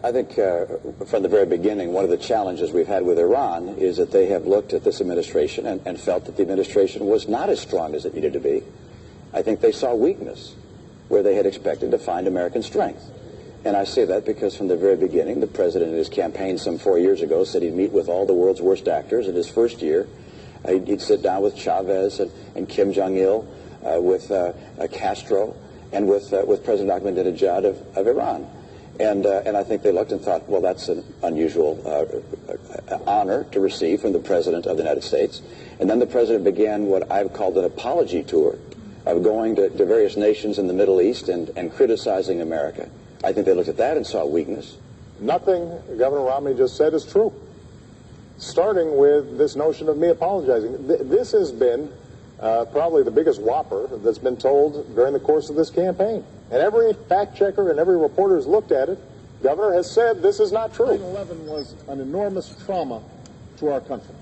I think from the very beginning, one of the challenges we've had with Iran is that they have looked at this administration and felt that the administration was not as strong as it needed to be. I think they saw weakness where they had expected to find American strength. And I say that because from the very beginning, the president in his campaign some 4 years ago said he'd meet with all the world's worst actors. In his first year, he'd sit down with Chavez and Kim Jong-il, with Castro, and with President Ahmadinejad of Iran. And I think they looked and thought, well, that's an unusual honor to receive from the President of the United States. And then the President began what I've called an apology tour of going to various nations in the Middle East and criticizing America. I think they looked at that and saw weakness. Nothing Governor Romney just said is true. Starting with this notion of me apologizing. This has been probably the biggest whopper that's been told during the course of this campaign. And every fact checker and every reporter who's looked at it, Governor has said this is not true. 9/11 was an enormous trauma to our country.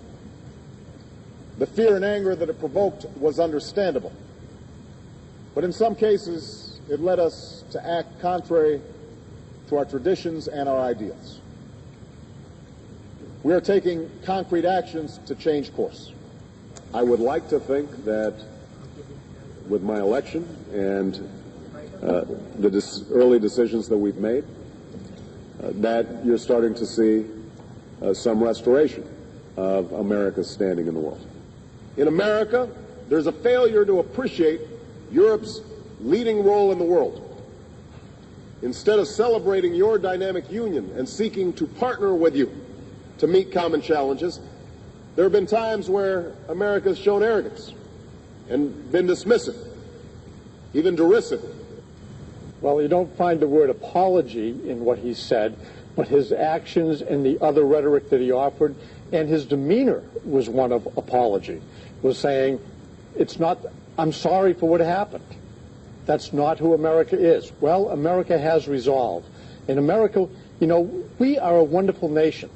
The fear and anger that it provoked was understandable. But in some cases, it led us to act contrary to our traditions and our ideals. We are taking concrete actions to change course. I would like to think that with my election and the early decisions that we've made, that you're starting to see some restoration of America's standing in the world. In America, there's a failure to appreciate Europe's leading role in the world. Instead of celebrating your dynamic union and seeking to partner with you to meet common challenges, there have been times where America has shown arrogance and been dismissive, even derisive. Well, you don't find the word apology in what he said, but his actions and the other rhetoric that he offered, and his demeanor was one of apology, was saying, it's not, I'm sorry for what happened. That's not who America is. Well, America has resolve. In America, you know, we are a wonderful nation.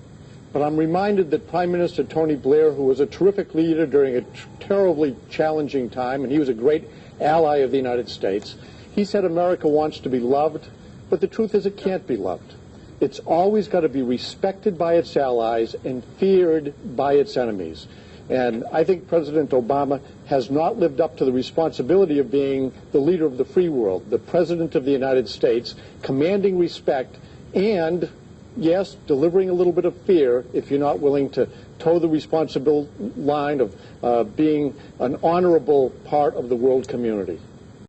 But I'm reminded that Prime Minister Tony Blair, who was a terrific leader during a terribly challenging time, and he was a great ally of the United States, he said America wants to be loved, but the truth is it can't be loved. It's always got to be respected by its allies and feared by its enemies. And I think President Obama has not lived up to the responsibility of being the leader of the free world, the President of the United States, commanding respect and, yes, delivering a little bit of fear if you're not willing to toe the responsible line of being an honorable part of the world community.